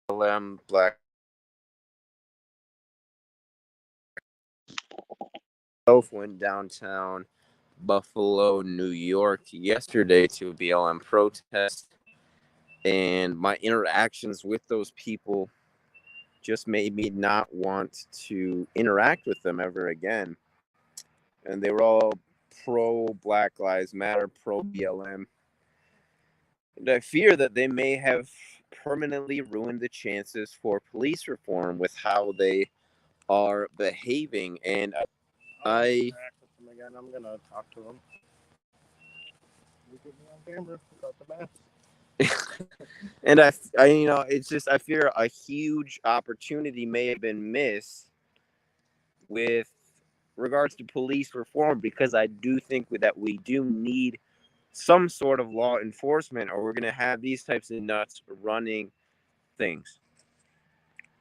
BLM Black both went downtown Buffalo, New York yesterday to a BLM protest, and my interactions with those people just made me not want to interact with them ever again. And they were all pro Black Lives Matter, pro BLM. And I fear that they may have permanently ruined the chances for police reform with how they are behaving. And I'll interact with them again. I'm gonna talk to them. You get me on camera without the mask. and it's just I fear a huge opportunity may have been missed with regards to police reform, because I do think that we do need some sort of law enforcement, or we're going to have these types of nuts running things.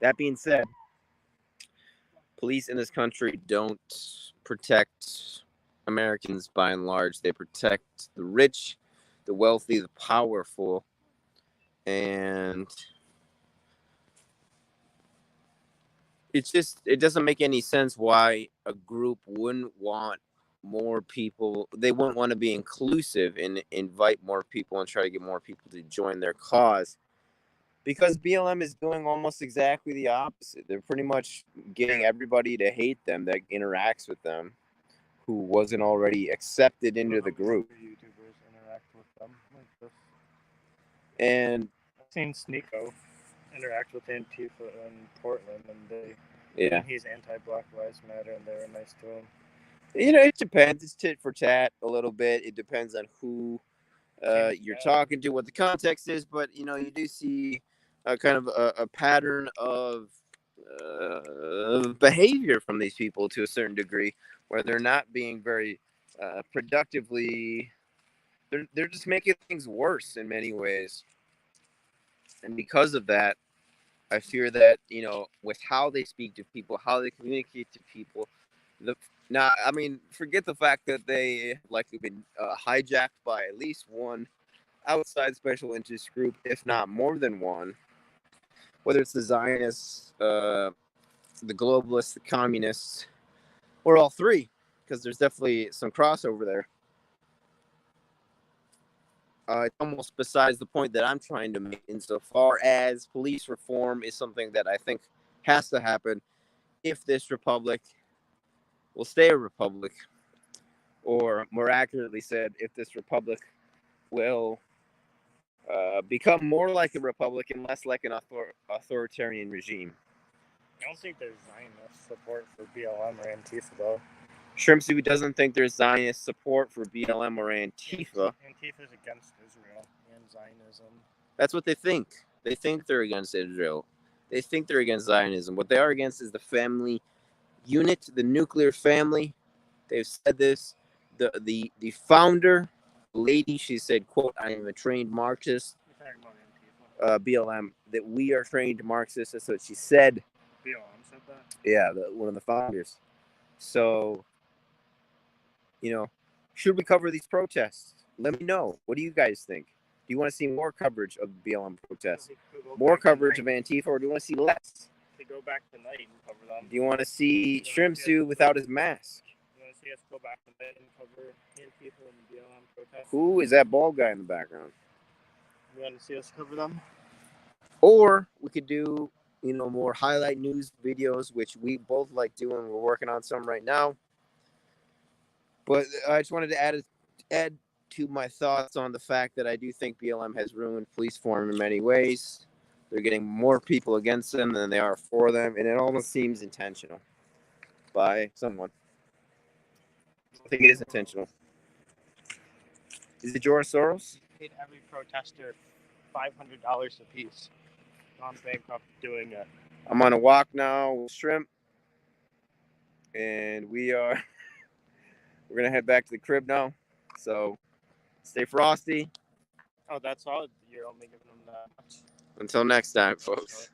That being said, police in this country don't protect Americans by and large. They protect the rich, the wealthy, the powerful, and it doesn't make any sense why a group wouldn't want more people. They wouldn't want to be inclusive and invite more people and try to get more people to join their cause, because BLM is doing almost exactly the opposite. They're pretty much getting everybody to hate them that interacts with them, who wasn't already accepted into the group. YouTubers interact with them like this. And I've seen Sneeko interact with Antifa in Portland, and he's anti-Black Lives Matter, and they were nice to him. It depends. It's tit for tat a little bit. It depends on who you're talking to, what the context is, but you do see kind of a pattern of behavior from these people to a certain degree, where they're not being very productively. They're just making things worse in many ways, and because of that, I fear that with how they speak to people, how they communicate to people, forget the fact that they likely been hijacked by at least one outside special interest group, if not more than one, whether it's the Zionists, the globalists, the communists, or all three, because there's definitely some crossover there. It's almost besides the point that I'm trying to make, insofar as police reform is something that I think has to happen if this republic will stay a republic, or more accurately said, if this republic will become more like a republic and less like an authoritarian regime. I don't think there's Zionist support for BLM or Antifa, though. Shrimpsy doesn't think there's Zionist support for BLM or Antifa. Antifa is against Israel and Zionism. That's what they think. They think they're against Israel. They think they're against Zionism. What they are against is the family unit, the nuclear family. They've said this. The founder, lady, she said, quote, "I am a trained Marxist." You're talking about Antifa. BLM, that we are trained Marxists. That's what she said. BLM said that? Yeah, one of the founders. So, should we cover these protests? Let me know. What do you guys think? Do you want to see more coverage of the BLM protests? More coverage of Antifa, or do you want to see less? To go back tonight and cover them. Do you want to see Shrimpsu without his mask? You want to see us go back tonight and cover Antifa and BLM protests? Who is that bald guy in the background? You want to see us cover them? Or we could do, more highlight news videos, which we both like doing. We're working on some right now. But I just wanted to add to my thoughts on the fact that I do think BLM has ruined police form in many ways. They're getting more people against them than they are for them, and it almost seems intentional by someone. I think it is intentional. Is it George Soros? He paid every protester $500 a piece. I'm bankrupt doing it. I'm on a walk now with Shrimp, and we're gonna head back to the crib now. So stay frosty. Oh, that's all? You're only giving them that much? Until next time, folks.